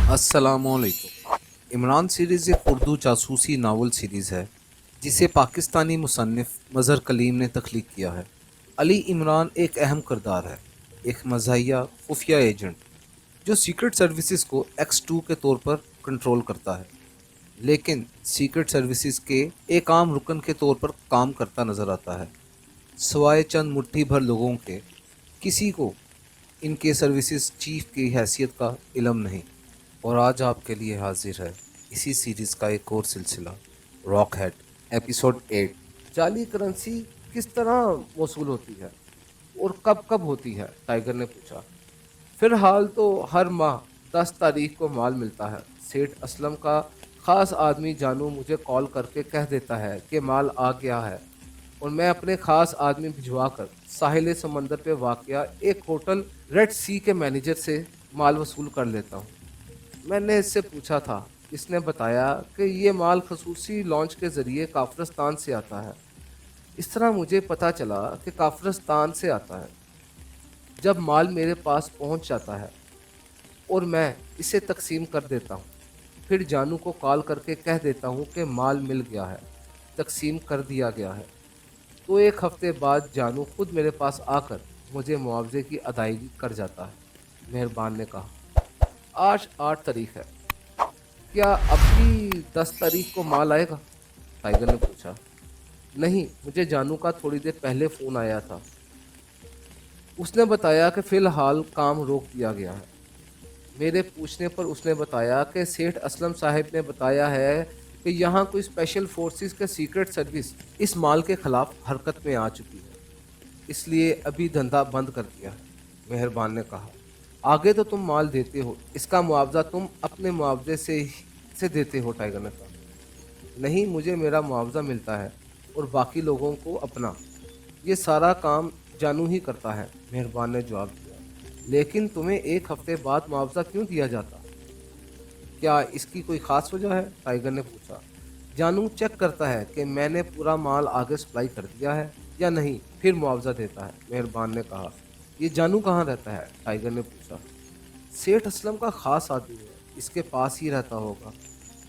अस्सलामुअलैकुम। इमरान सीरीज़ एक उर्दू जासूसी नावल सीरीज़ है जिसे पाकिस्तानी मुसन्निफ मज़हर कलीम ने तख्लीक किया है। अली इमरान एक अहम किरदार है, एक मज़ाहिया खुफिया एजेंट जो सीक्रेट सर्विसेज को X2 के तौर पर कंट्रोल करता है, लेकिन सीक्रेट सर्विसेज के एक आम रुकन के तौर पर काम करता नजर आता है। सवाए चंद मुट्ठी भर लोगों के किसी को इनके सर्विसेज चीफ की हैसियत का इल्म नहीं। और आज आपके लिए हाजिर है इसी सीरीज का एक और सिलसिला, रॉक हेड एपिसोड 8। जाली करेंसी किस तरह वसूल होती है और कब कब होती है, टाइगर ने पूछा। फिलहाल तो हर माह 10 तारीख को माल मिलता है। सेठ असलम का खास आदमी जानू मुझे कॉल करके कह देता है कि माल आ गया है, और मैं अपने खास आदमी भिजवाकर साहिल समंदर पे वाक़या एक होटल रेड सी के मैनेजर से माल वसूल कर लेता हूँ। मैंने इससे पूछा था, इसने बताया कि ये माल खसूसी लॉन्च के ज़रिए काफरस्तान से आता है। इस तरह मुझे पता चला कि काफरस्तान से आता है। जब माल मेरे पास पहुंच जाता है और मैं इसे तकसीम कर देता हूं, फिर जानू को कॉल करके कह देता हूं कि माल मिल गया है, तकसीम कर दिया गया है। तो एक हफ्ते बाद जानू खुद मेरे पास आकर मुझे मुआवजे की अदायगी कर जाता है। मेहरबान ने कहा। आज 8 तारीख है, क्या अब भी 10 तारीख को माल आएगा, टाइगर ने पूछा। नहीं, मुझे जानू का थोड़ी देर पहले फ़ोन आया था। उसने बताया कि फ़िलहाल काम रोक दिया गया है। मेरे पूछने पर उसने बताया कि सेठ असलम साहब ने बताया है कि यहाँ कोई स्पेशल फोर्सेस के सीक्रेट सर्विस इस माल के ख़िलाफ़ हरकत में आ चुकी है, इसलिए अभी धंधा बंद कर दिया है। मेहरबान ने कहा। आगे तो तुम माल देते हो, इसका मुआवजा तुम अपने मुआवजे से देते हो, टाइगर ने कहा। नहीं, मुझे मेरा मुआवजा मिलता है और बाकी लोगों को अपना। ये सारा काम जानू ही करता है, मेहरबान ने जवाब दिया। लेकिन तुम्हें एक हफ्ते बाद मुआवजा क्यों दिया जाता, क्या इसकी कोई ख़ास वजह है, टाइगर ने पूछा। जानू चेक करता है कि मैंने पूरा माल आगे सप्लाई कर दिया है या नहीं, फिर मुआवजा देता है, मेहरबान ने कहा। ये जानू कहाँ रहता है, टाइगर ने पूछा। सेठ असलम का ख़ास आदमी है, इसके पास ही रहता होगा।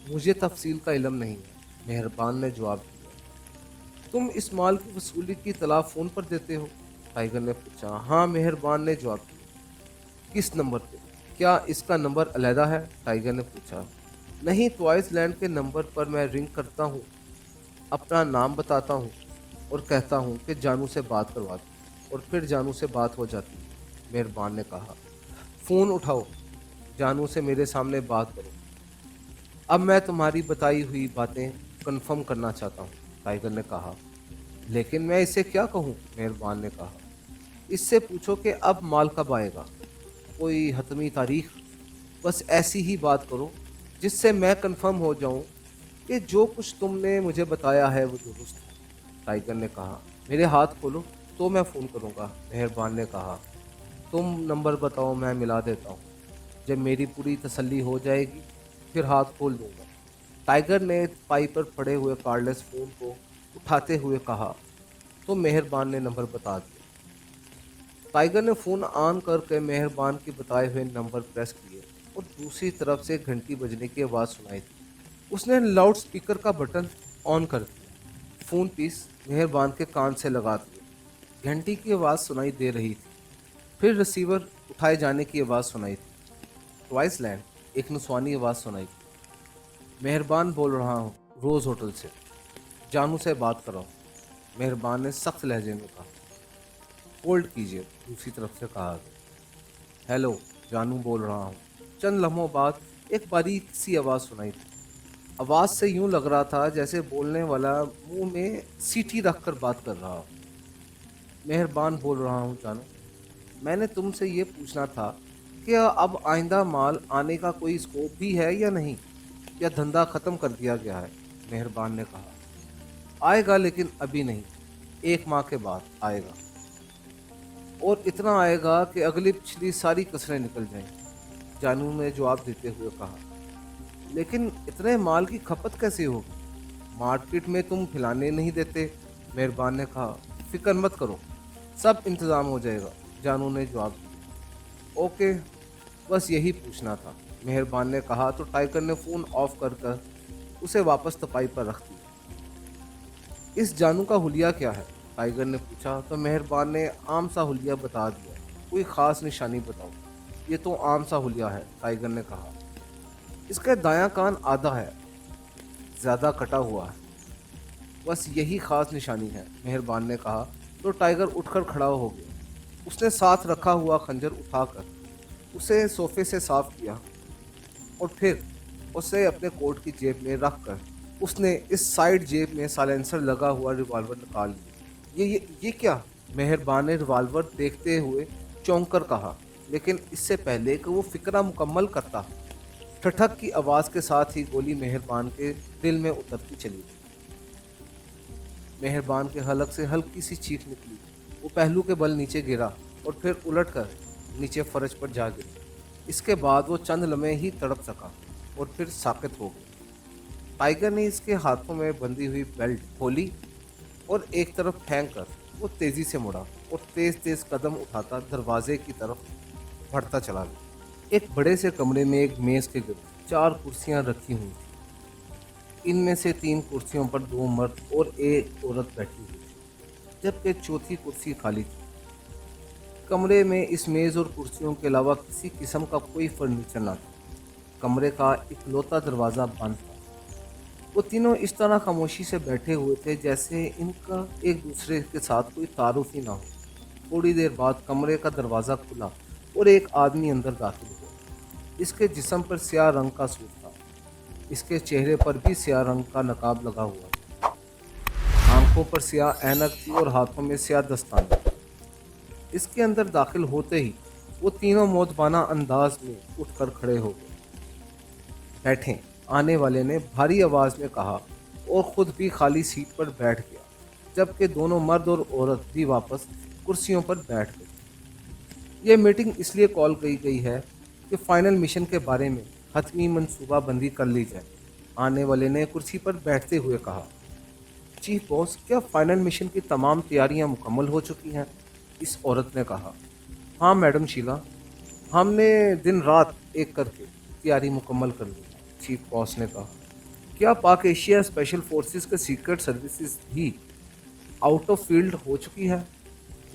मुझे तफसील का इल्म नहीं है, मेहरबान ने जवाब दिया। तुम इस माल की वसूली की इतला फ़ोन पर देते हो, टाइगर ने पूछा। हाँ, मेहरबान ने जवाब दिया। किस नंबर पे, क्या इसका नंबर अलहदा है, टाइगर ने पूछा। नहीं, ट्वाइस लैंड के नंबर पर मैं रिंग करता हूँ, अपना नाम बताता हूँ और कहता हूँ कि जानू से बात करवा दो, और फिर जानू से बात हो जाती है, मेहरबान ने कहा। फ़ोन उठाओ, जानू से मेरे सामने बात करो। अब मैं तुम्हारी बताई हुई बातें कंफर्म करना चाहता हूँ, टाइगर ने कहा। लेकिन मैं इसे क्या कहूँ, मेहरबान ने कहा। इससे पूछो कि अब माल कब आएगा, कोई हतमी तारीख। बस ऐसी ही बात करो जिससे मैं कंफर्म हो जाऊं कि जो कुछ तुमने मुझे बताया है वो दुरुस्त है, टाइगर ने कहा। मेरे हाथ खोलो तो मैं फ़ोन करूंगा, मेहरबान ने कहा। तुम नंबर बताओ, मैं मिला देता हूँ। जब मेरी पूरी तसल्ली हो जाएगी फिर हाथ खोल दूंगा। टाइगर ने पाई पर पड़े हुए कार्डलेस फ़ोन को उठाते हुए कहा। तो मेहरबान ने नंबर बता दिया। टाइगर ने फ़ोन ऑन करके मेहरबान के बताए हुए नंबर प्रेस किए और दूसरी तरफ से घंटी बजने की आवाज़ सुनाई दी। उसने लाउड स्पीकर का बटन ऑन कर दिया, फ़ोन पीस मेहरबान के कान से लगा दिया। घंटी की आवाज़ सुनाई दे रही थी, फिर रिसीवर उठाए जाने की आवाज़ सुनाई थी। ट्वाइस लैंड, एक नस्वानी आवाज़ सुनाई थी। मेहरबान बोल रहा हूँ, रोज़ होटल से, जानू से बात कराओ, मेहरबान ने सख्त लहजे में कहा। होल्ड कीजिए, दूसरी तरफ से कहा गया। हेलो, जानू बोल रहा हूँ। चंद लम्हों बाद एक बारीक सी आवाज़ सुनाई दी। आवाज़ से यूं लग रहा था जैसे बोलने वाला मुंह में सीटी रख कर बात कर रहा हो। मेहरबान बोल रहा हूँ जानू, मैंने तुमसे ये पूछना था कि अब आइंदा माल आने का कोई स्कोप भी है या नहीं, या धंधा ख़त्म कर दिया गया है, मेहरबान ने कहा। आएगा, लेकिन अभी नहीं, 1 माह के बाद आएगा, और इतना आएगा कि अगली पिछली सारी कसरें निकल जाएंगी, जानू ने जवाब देते हुए कहा। लेकिन इतने माल की खपत कैसे होगी, मार्केट में तुम फैलाने नहीं देते, मेहरबान ने कहा। फिक्र मत करो, सब इंतज़ाम हो जाएगा, जानू ने जवाब दिया। ओके, बस यही पूछना था। मेहरबान ने कहा तो टाइगर ने फ़ोन ऑफ कर कर उसे वापस तपाई पर रख दिया। इस जानू का हुलिया क्या है? टाइगर ने पूछा तो मेहरबान ने आम सा हुलिया बता दिया। कोई ख़ास निशानी बताओ। ये तो आम सा हुलिया है, टाइगर ने कहा। इसका दायां कान आधा है, ज़्यादा कटा हुआ है। बस यही खास निशानी है, मेहरबान ने कहा तो टाइगर उठकर खड़ा हो गया। उसने साथ रखा हुआ खंजर उठाकर उसे सोफे से साफ किया और फिर उसे अपने कोट की जेब में रखकर उसने इस साइड जेब में साइलेंसर लगा हुआ रिवॉल्वर निकाल लिया। ये क्या? मेहरबान ने रिवॉल्वर देखते हुए चौंक कर कहा, लेकिन इससे पहले कि वो फिक्रा मुकम्मल करता, ठठक की आवाज़ के साथ ही गोली मेहरबान के दिल में उतरती चली गई। मेहरबान के हलक से हल्की सी चीख निकली। वो पहलू के बल नीचे गिरा और फिर उलटकर नीचे फर्श पर जा गिरा। इसके बाद वो चंद लम्हे ही तड़प सका और फिर साकित हो गया। टाइगर ने इसके हाथों में बंधी हुई बेल्ट खोली और एक तरफ फेंक कर वो तेजी से मुड़ा और तेज तेज कदम उठाता दरवाजे की तरफ बढ़ता चला गया। एक बड़े से कमरे में एक मेज के गिर्द 4 कुर्सियां रखी हुई थी। इनमें से 3 कुर्सियों पर 2 मर्द और एक औरत बैठी हुई थी, जबकि चौथी कुर्सी खाली थी। कमरे में इस मेज और कुर्सियों के अलावा किसी किस्म का कोई फर्नीचर न था। कमरे का इकलौता दरवाज़ा बंद था। वो तीनों इस तरह खामोशी से बैठे हुए थे जैसे इनका एक दूसरे के साथ कोई तारुफ ही ना हो। थोड़ी देर बाद कमरे का दरवाज़ा खुला और एक आदमी अंदर दाखिल हुआ। इसके जिस्म पर स्याह रंग का सूट था। इसके चेहरे पर भी स्याह रंग का नकाब लगा हुआ था। आंखों पर स्याह ऐनक थी और हाथों में स्याह दस्ताने। इसके अंदर दाखिल होते ही वो तीनों मौजबाना अंदाज में उठकर खड़े हो गए। बैठें, आने वाले ने भारी आवाज़ में कहा और ख़ुद भी खाली सीट पर बैठ गया, जबकि दोनों मर्द और औरत भी वापस कुर्सियों पर बैठ गए। यह मीटिंग इसलिए कॉल की गई है कि फाइनल मिशन के बारे में हतमी मनसूबा बंदी कर ली जाए, आने वाले ने कुर्सी पर बैठते हुए कहा। चीफ बॉस, क्या फाइनल मिशन की तमाम तैयारियां मुकम्मल हो चुकी हैं? इस औरत ने कहा। हाँ मैडम शीला, हमने दिन रात एक करके तैयारी मुकम्मल कर ली, चीफ बॉस ने कहा। क्या पाक एशिया स्पेशल फोर्सेस के सीक्रेट सर्विसेज भी आउट ऑफ फील्ड हो चुकी है?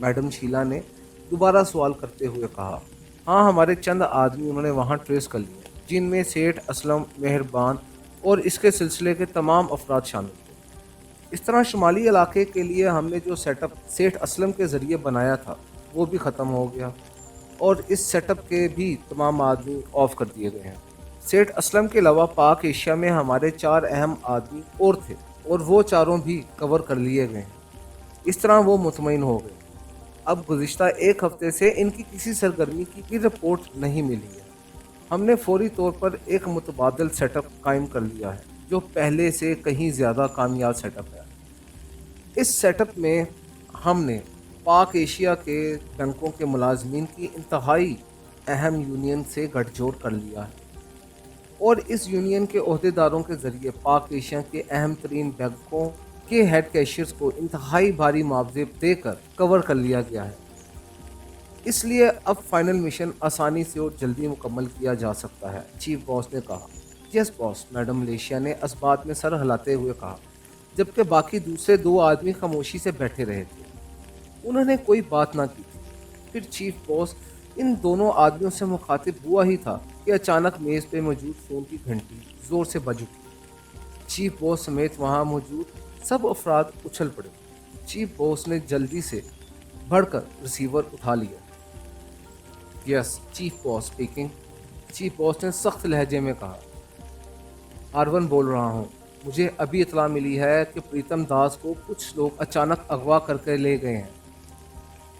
मैडम शीला ने दोबारा सवाल करते हुए कहा। हाँ, हमारे चंद आदमी उन्होंने वहाँ ट्रेस कर लिए, जिनमें सेठ असलम, मेहरबान और इसके सिलसिले के तमाम अफराद शामिल थे। इस तरह शुमाली इलाके के लिए हमने जो सेटअप सेठ असलम के ज़रिए बनाया था वो भी ख़त्म हो गया और इस सेटअप के भी तमाम आदमी ऑफ कर दिए गए हैं। सेठ असलम के अलावा पाक एशिया में हमारे 4 अहम आदमी और थे और वो चारों भी कवर कर लिए गए हैं। इस तरह वो मुतमईन हो गए। अब गुज़िश्ता 1 हफ्ते से इनकी किसी सरगर्मी की रिपोर्ट नहीं मिली है। हमने फौरी तौर पर एक मुतबादल सेटअप कायम कर लिया है जो पहले से कहीं ज़्यादा कामयाब सेटअप है। इस सेटअप में हमने पाक एशिया के बैंकों के मुलाजमीन की इंतहाई अहम यूनियन से गठजोड़ कर लिया है और इस यूनियन के अहदेदारों के ज़रिए पाक एशिया के अहम तरीन बैंकों के हेड कैशियर्स को इंतहाई भारी मुआवजे देकर कवर कर लिया गया है। इसलिए अब फाइनल मिशन आसानी से और जल्दी मुकम्मल किया जा सकता है, चीफ बॉस ने कहा। यस बॉस, मैडम मलेशिया ने असबात में सर हिलाते हुए कहा, जबकि बाकी दूसरे 2 आदमी खामोशी से बैठे रहे थे। उन्होंने कोई बात ना की थी। फिर चीफ बॉस इन दोनों आदमियों से मुखातिब हुआ ही था कि अचानक मेज़ पे मौजूद फ़ोन की घंटी ज़ोर से बज उठी। चीफ बॉस समेत वहाँ मौजूद सब अफराद उछल पड़े। चीफ बॉस ने जल्दी से बढ़कर रिसीवर उठा लिया। Yes, chief boss speaking, chief boss ने सख्त लहजे में कहा। आरवन बोल रहा हूँ। मुझे अभी इतला मिली है कि प्रीतम दास को कुछ लोग अचानक अगवा करके ले गए हैं।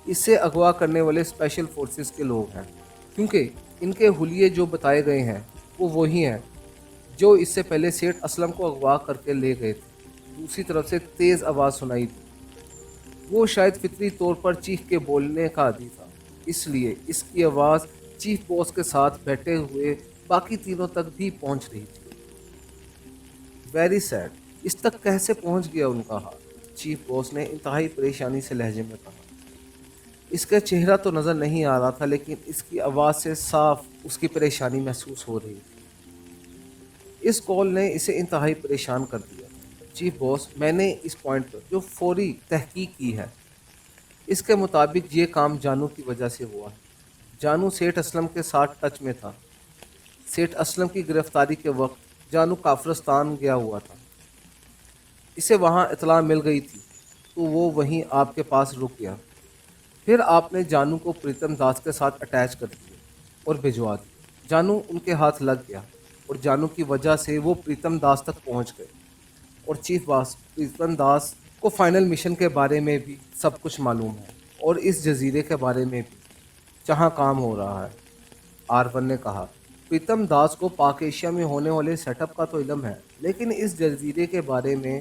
इससे अगवा करने वाले स्पेशल फोर्सेस के लोग हैं, क्योंकि इनके हुलिये जो बताए गए हैं वो वही हैं जो इससे पहले सेठ असलम को अगवा करके ले गए थे। दूसरी तरफ से तेज़ आवाज़ सुनाई दी। वो शायद फितरी तौर पर चीख के बोलने का आदी था, इसलिए इसकी आवाज़ चीफ बॉस के साथ बैठे हुए बाकी तीनों तक भी पहुंच रही थी। वेरी सैड, इस तक कैसे पहुंच गया उनका हाथ? चीफ बॉस ने इंतहाई परेशानी से लहजे में कहा। اس کا چہرہ تو نظر نہیں آ رہا تھا لیکن اس کی آواز سے صاف اس کی پریشانی محسوس ہو رہی تھی۔ اس کال نے اسے انتہائی پریشان کر دیا۔ چیف باس، میں نے اس پوائنٹ پر جو فوری تحقیق کی ہے، اس کے مطابق یہ کام جانو کی وجہ سے ہوا ہے۔ جانو سیٹھ اسلم کے ساتھ ٹچ میں تھا۔ سیٹھ اسلم کی گرفتاری کے وقت جانو کافرستان گیا ہوا تھا۔ اسے وہاں اطلاع مل گئی تھی تو وہ وہیں آپ کے پاس رک گیا۔ پھر آپ نے جانو کو پریتم داس کے ساتھ اٹیچ کر دیا اور بھجوا دیا۔ جانو ان کے ہاتھ لگ گیا اور جانو کی وجہ سے وہ پریتم داس تک پہنچ گئے۔ اور چیف باس، پریتم داس کو فائنل مشن کے بارے میں بھی سب کچھ معلوم ہے اور اس جزیرے کے بارے میں بھی جہاں کام ہو رہا ہے۔ آر-1 نے کہا، پریتم داس کو پاک ایشیا میں ہونے والے سیٹ اپ کا تو علم ہے لیکن اس جزیرے کے بارے میں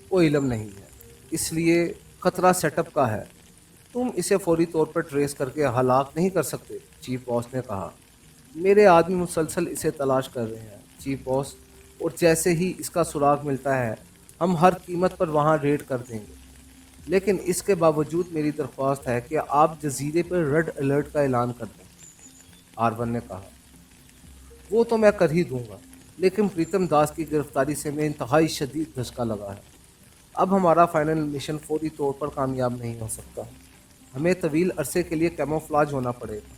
کوئی علم نہیں ہے، اس لیے خطرہ سیٹ اپ کا ہے۔ تم اسے فوری طور پر ٹریس کر کے ہلاک نہیں کر سکتے، چیف باس نے کہا۔ میرے آدمی مسلسل اسے تلاش کر رہے ہیں چیف باس، اور جیسے ہی اس کا سراغ ملتا ہے ہم ہر قیمت پر وہاں ریڈ کر دیں گے۔ لیکن اس کے باوجود میری درخواست ہے کہ آپ جزیرے پر ریڈ الرٹ کا اعلان کر دیں، آر-1 نے کہا۔ وہ تو میں کر ہی دوں گا، لیکن پریتم داس کی گرفتاری سے میں انتہائی شدید دھچکا لگا ہے۔ اب ہمارا فائنل مشن فوری طور پر کامیاب نہیں ہو سکتا، ہمیں طویل عرصے کے لیے کیموفلاج ہونا پڑے گا۔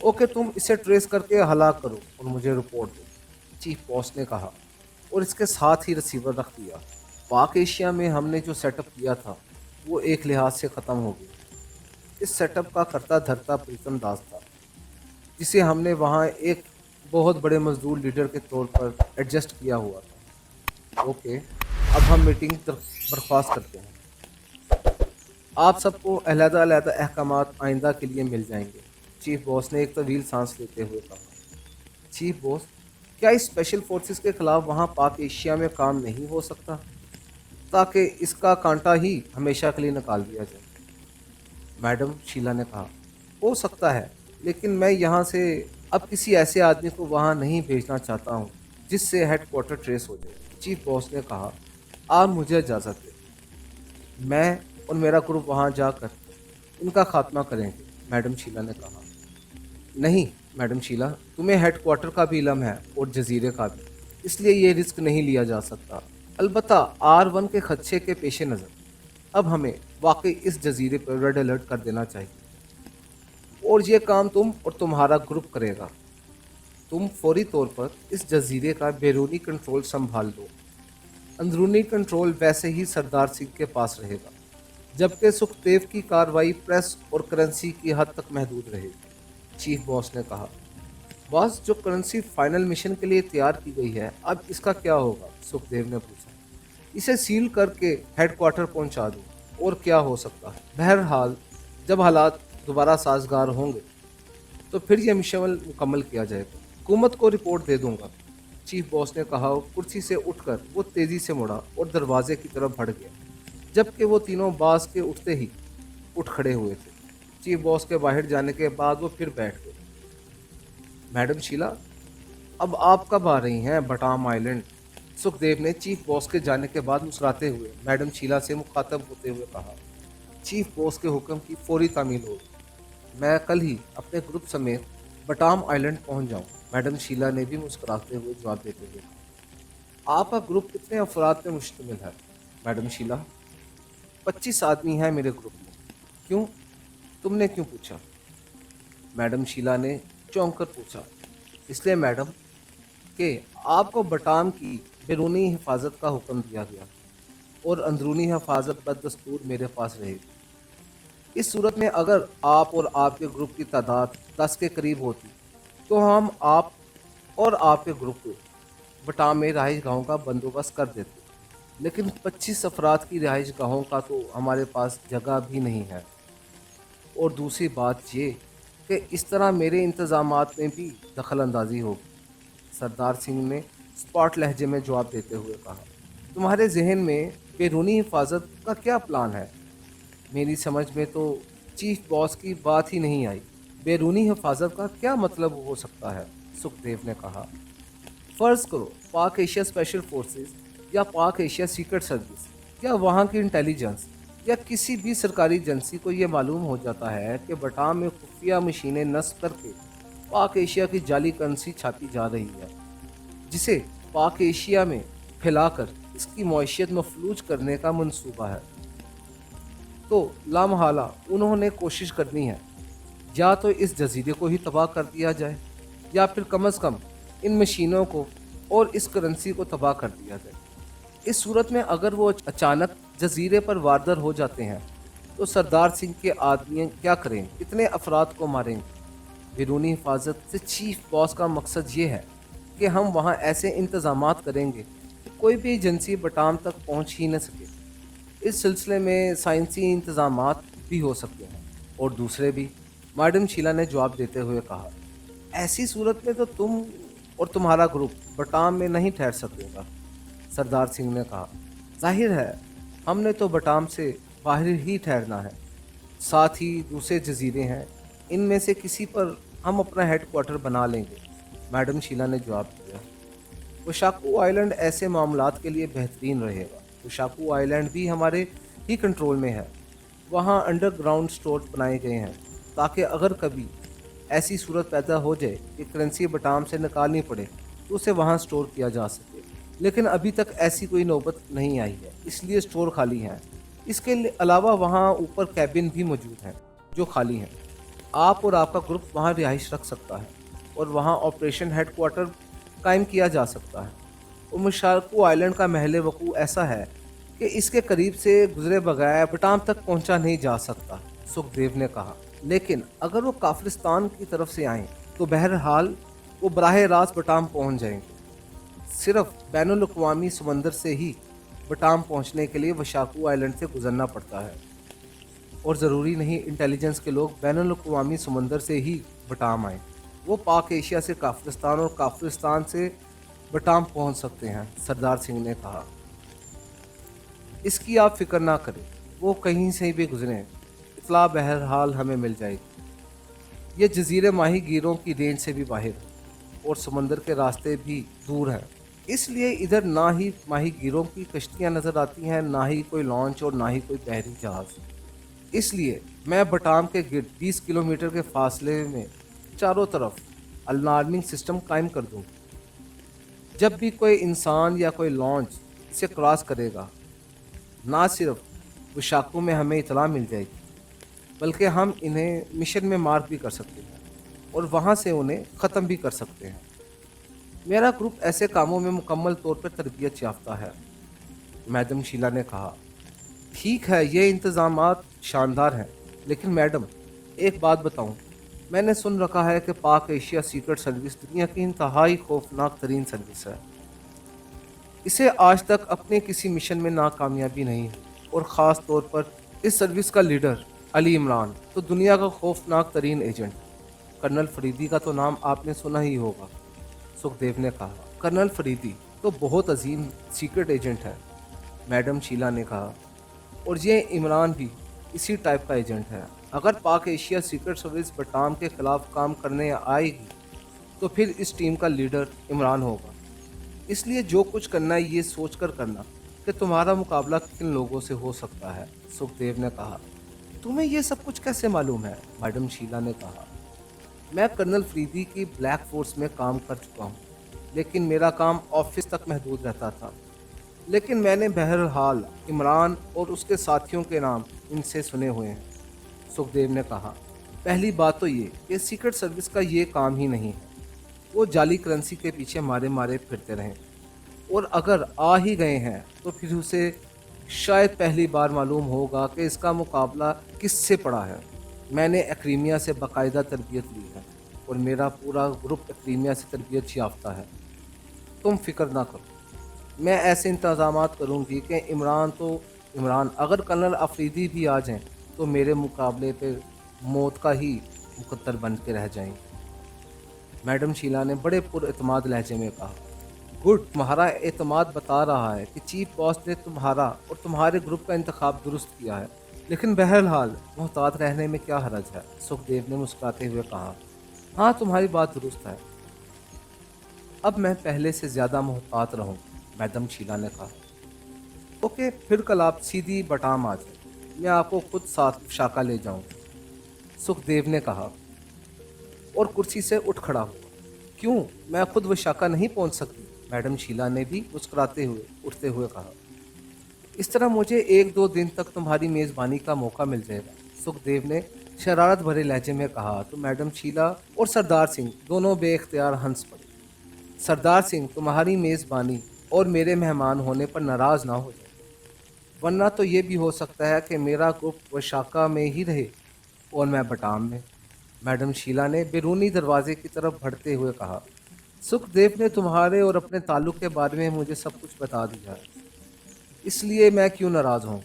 اوکے، تم اسے ٹریس کر کے ہلاک کرو اور مجھے رپورٹ دو، چیف باس نے کہا، اور اس کے ساتھ ہی ریسیور رکھ دیا۔ پاک ایشیا میں ہم نے جو سیٹ اپ کیا تھا وہ ایک لحاظ سے ختم ہو گیا۔ اس سیٹ اپ کا کرتا دھرتا پریتم داس تھا، جسے ہم نے وہاں ایک بہت بڑے مزدور لیڈر کے طور پر ایڈجسٹ کیا ہوا تھا۔ اوکے، اب ہم میٹنگ برخواست کرتے ہیں۔ آپ سب کو علیحدہ علیحدہ احکامات آئندہ کے لیے مل جائیں گے، چیف باس نے ایک طویل سانس لیتے ہوئے کہا۔ چیف باس، کیا اس اسپیشل فورسز کے خلاف وہاں پاک ایشیا میں کام نہیں ہو سکتا تاکہ اس کا کانٹا ہی ہمیشہ کے لیے نکال دیا جائے؟ میڈم شیلا نے کہا، ہو سکتا ہے، لیکن میں یہاں سے اب کسی ایسے آدمی کو وہاں نہیں بھیجنا چاہتا ہوں جس سے ہیڈ کوارٹر ٹریس ہو جائے، چیف باس نے کہا۔ آپ مجھے اجازت دیں، میں اور میرا گروپ وہاں جا کر ان کا خاتمہ کریں گے، میڈم شیلا نے کہا۔ نہیں میڈم شیلا، تمہیں ہیڈ کوارٹر کا بھی علم ہے اور جزیرے کا بھی، اس لیے یہ رسک نہیں لیا جا سکتا۔ البتہ آر-1 کے خدشے کے پیش نظر اب ہمیں واقعی اس جزیرے پر ریڈ الرٹ کر دینا چاہیے، اور یہ کام تم اور تمہارا گروپ کرے گا۔ تم فوری طور پر اس جزیرے کا بیرونی کنٹرول سنبھال لو، اندرونی کنٹرول ویسے ہی سردار سنگھ کے پاس رہے گا، جبکہ سکھدیو کی کارروائی پریس اور کرنسی کی حد تک محدود رہے گی، چیف باس نے کہا۔ باس، جو کرنسی فائنل مشن کے لیے تیار کی گئی ہے اب اس کا کیا ہوگا؟ سکھدیو نے پوچھا۔ اسے سیل کر کے ہیڈ کوارٹر پہنچا دو، اور کیا ہو سکتا ہے۔ بہرحال جب حالات دوبارہ سازگار ہوں گے تو پھر یہ مشن مکمل کیا جائے گا، حکومت کو رپورٹ دے دوں گا، چیف باس نے کہا۔ کرسی سے اٹھ کر وہ تیزی سے مڑا اور دروازے کی طرف بڑھ گیا، جبکہ وہ تینوں باس کے اٹھتے ہی اٹھ کھڑے ہوئے تھے۔ چیف باس کے باہر جانے کے بعد وہ پھر بیٹھ گئے۔ میڈم شیلا، اب آپ کب آ رہی ہیں بٹام آئیلینڈ؟ سکھدیو نے چیف باس کے جانے کے بعد مسکراتے ہوئے میڈم شیلا سے مخاطب ہوتے ہوئے کہا۔ چیف باس کے حکم کی فوری تعمیل ہوگی، میں کل ہی اپنے گروپ سمیت بٹام آئیلینڈ پہنچ جاؤں، میڈم شیلا نے بھی مسکراتے ہوئے جواب دیتے ہوئے کہا۔ آپ کا گروپ کتنے افراد پر مشتمل ہے، میڈم شیلا؟ 25 آدمی ہیں میرے گروپ میں۔ کیوں؟ تم نے کیوں پوچھا؟ میڈم شیلا نے چونک کر پوچھا۔ اس لیے میڈم کہ آپ کو بٹام کی بیرونی حفاظت کا حکم دیا گیا اور اندرونی حفاظت بدستور میرے پاس رہے گی۔ اس صورت میں اگر آپ اور آپ کے گروپ کی تعداد 10 کے قریب ہوتی تو ہم آپ اور آپ کے گروپ کو بٹام میں رہائش گاہوں کا بندوبست کر دیتے، لیکن 25 افراد کی رہائش گاہوں کا تو ہمارے پاس جگہ بھی نہیں ہے، اور دوسری بات یہ کہ اس طرح میرے انتظامات میں بھی دخل اندازی ہوگی، سردار سنگھ نے اسپاٹ لہجے میں جواب دیتے ہوئے کہا۔ تمہارے ذہن میں بیرونی حفاظت کا کیا پلان ہے؟ میری سمجھ میں تو چیف باس کی بات ہی نہیں آئی۔ بیرونی حفاظت کا کیا مطلب ہو سکتا ہے؟ سکھدیو نے کہا۔ فرض کرو پاک ایشیا اسپیشل فورسز یا پاک ایشیا سیکرٹ سروس یا وہاں کی انٹیلیجنس या किसी भी सरकारी एजेंसी को ये मालूम हो जाता है कि बटाम में खुफिया मशीनें नस्ब करके पाक एशिया की जाली करेंसी छापी जा रही है, जिसे पाक एशिया में फैलाकर इसकी मईशत मफलूज करने का मंसूबा है, तो लामहला उन्होंने कोशिश करनी है या तो इस जजीरे को ही तबाह कर दिया जाए या फिर कम अज़ कम इन मशीनों को और इस करेंसी को तबाह कर दिया जाए। इस सूरत में अगर वो अचानक जजीरे पर वारदर हो जाते हैं तो सरदार सिंह के आदमी क्या करें, कितने अफराद को मारेंगे। बैरूनी हिफाजत से चीफ बॉस का मकसद ये है कि हम वहाँ ऐसे इंतजामात करेंगे कि कोई भी एजेंसी बटाम तक पहुँच ही न सके। इस सिलसिले में साइंसी इंतजामात भी हो सकते हैं और दूसरे भी, मैडम शीला ने जवाब देते हुए कहा। ऐसी सूरत में तो तुम और तुम्हारा ग्रुप बटाम में नहीं ठहर सकेगा, सरदार सिंह ने कहा। जाहिर है हमने तो बटाम से बाहर ही ठहरना है, साथ ही दूसरे जजीरे हैं, इनमें से किसी पर हम अपना हेड क्वार्टर बना लेंगे, मैडम शीला ने जवाब दिया। वशाकू आइलैंड ऐसे मामलात के लिए बेहतरीन रहेगा। वशाकू आइलैंड भी हमारे ही कंट्रोल में है। वहाँ अंडरग्राउंड स्टोर बनाए गए हैं ताकि अगर कभी ऐसी सूरत पैदा हो जाए कि करेंसी बटाम से निकालनी पड़े तो उसे वहाँ स्टोर किया जा सके। लेकिन अभी तक ऐसी कोई नौबत नहीं आई है, इसलिए स्टोर खाली हैं। इसके अलावा वहाँ ऊपर कैबिन भी मौजूद हैं जो खाली हैं। आप और आपका ग्रुप वहाँ रिहाइश रख सकता है और वहाँ ऑपरेशन हेड क्वार्टर कायम किया जा सकता है। और मुशारकू आइलैंड का महल वकू ऐसा है कि इसके करीब से गुजरे बगैर बटाम तक पहुँचा नहीं जा सकता, सुखदेव ने कहा। लेकिन अगर वो काफिलिस्तान की तरफ से आएँ तो बहरहाल वो बराह रास्त बटाम पहुँच जाएंगे। सिर्फ बैनुल-अक़वामी समंदर से ही बटाम पहुँचने के लिए वशाकू आइलैंड से गुजरना पड़ता है और ज़रूरी नहीं इंटेलिजेंस के लोग बैनुल-अक़वामी समंदर से ही बटाम आएँ। वो पाक एशिया से काफिलिस्तान और काफिलिस्तान से बटाम पहुँच सकते हैं, सरदार सिंह ने कहा। इसकी आप फिक्र ना करें, वो कहीं से भी गुजरें, इतला बहरहाल हमें मिल जाएगी। ये जजीरे माही गिरों की रेंज से भी बाहर है और समंदर के रास्ते भी दूर हैं, इसलिए इधर ना ही माही गिरों की कश्तियाँ नज़र आती हैं, ना ही कोई लॉन्च और ना ही कोई बहरी जहाज़। इसलिए मैं बटाम के गिर्द 20 किलोमीटर के फासले में चारों तरफ अलार्मिंग सिस्टम कायम कर दूँ। जब भी कोई इंसान या कोई लॉन्च इसे क्रॉस करेगा, ना सिर्फ वशाकू में हमें इतला मिल जाएगी, बल्कि हम इन्हें मिशन में मार्क भी कर सकते हैं और वहाँ से उन्हें ख़त्म भी कर सकते हैं। मेरा ग्रुप ऐसे कामों में मुकम्मल तौर पर तरबियत याफ्ता है, मैडम शीला ने कहा। ठीक है, ये इंतज़ामात शानदार हैं, लेकिन मैडम एक बात बताऊं, मैंने सुन रखा है कि पाक एशिया सीक्रेट सर्विस दुनिया की इंतहाई खौफनाक तरीन सर्विस है। इसे आज तक अपने किसी मिशन में नाकामयाबी नहीं है और ख़ास तौर पर इस सर्विस का लीडर अली इमरान तो दुनिया का खौफनाक तरीन एजेंट। कर्नल फरीदी का तो नाम आपने सुना ही होगा, सुखदेव ने कहा। कर्नल फरीदी तो बहुत अजीम सीक्रेट एजेंट है, मैडम शीला ने कहा, और ये इमरान भी इसी टाइप का एजेंट है। अगर पाक एशिया सीक्रेट सर्विस बटाम के खिलाफ काम करने आएगी तो फिर इस टीम का लीडर इमरान होगा। इसलिए जो कुछ करना है ये सोच कर करना कि तुम्हारा मुकाबला किन लोगों से हो सकता है, सुखदेव ने कहा। तुम्हें ये सब कुछ कैसे मालूम है, मैडम शीला ने कहा। मैं कर्नल फरीदी की ब्लैक फोर्स में काम कर चुका हूँ, लेकिन मेरा काम ऑफिस तक महदूद रहता था। लेकिन मैंने बहरहाल इमरान और उसके साथियों के नाम इनसे सुने हुए हैं, सुखदेव ने कहा। पहली बात तो ये कि सीक्रेट सर्विस का ये काम ही नहीं है, वो जाली करेंसी के पीछे मारे मारे फिरते रहें, और अगर आ ही गए हैं तो फिर उसे शायद पहली बार मालूम होगा कि इसका मुकाबला किससे पड़ा है। मैंने एक्रीमिया से बाकायदा तरबियत ली है और मेरा पूरा ग्रुप एक्रीमिया से तरबियत याफ्ता है। तुम फिक्र ना करो, मैं ऐसे इंतजामात करूँगी कि इमरान अगर कर्नल अफरीदी भी आ जाएं तो मेरे मुकाबले पर मौत का ही मुकद्दर बन के रह जाएंगे, मैडम शीला ने बड़े पुरएतमाद लहजे में कहा। गुड, तुम्हारा एतमाद बता रहा है कि चीफ बॉस ने तुम्हारा और तुम्हारे ग्रुप का इंतखाब दुरुस्त किया है, लेकिन बहरहाल मोहतात रहने में क्या हरज है, सुखदेव ने मुस्कुराते हुए कहा। हाँ, तुम्हारी बात दुरुस्त है, अब मैं पहले से ज़्यादा मोहतात रहूँ, मैडम शीला ने कहा। ओके, फिर कल आप सीधी बटाम आ जाए, मैं आपको खुद साथ विशाखा ले जाऊं, सुखदेव ने कहा और कुर्सी से उठ खड़ा हुआ। क्यों, मैं खुद विशाखा नहीं पहुंच सकती? मैडम शीला ने भी मुस्कुराते हुए उठते हुए कहा। इस तरह मुझे एक दो दिन तक तुम्हारी मेज़बानी का मौका मिल जाएगा, सुखदेव ने शरारत भरे लहजे में कहा। तो मैडम शीला और सरदार सिंह दोनों बेख्तियार हंस पड़े। सरदार सिंह, तुम्हारी मेज़बानी और मेरे मेहमान होने पर नाराज़ ना हो जाए, वरना तो ये भी हो सकता है कि मेरा ग्रुप विशाखा में ही रहे और मैं बटाम में, मैडम शीला ने बैरूनी दरवाजे की तरफ बढ़ते हुए कहा। सुखदेव ने तुम्हारे और अपने ताल्लुक के बारे में मुझे सब कुछ बता दिया है, इसलिए मैं क्यों नाराज़ हूँ?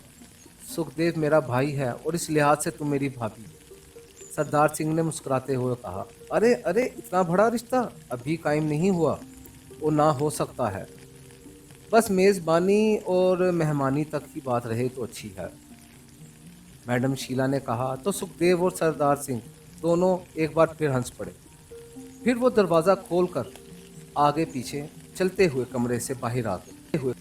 सुखदेव मेरा भाई है और इस लिहाज से तुम मेरी भाभी हो, सरदार सिंह ने मुस्कुराते हुए कहा। अरे अरे, इतना बड़ा रिश्ता अभी कायम नहीं हुआ और ना हो सकता है, बस मेज़बानी और मेहमानी तक की बात रहे तो अच्छी है, मैडम शीला ने कहा। तो सुखदेव और सरदार सिंह दोनों एक बार फिर हंस पड़े। फिर वो दरवाज़ा खोलकर आगे पीछे चलते हुए कमरे से बाहर आ गए।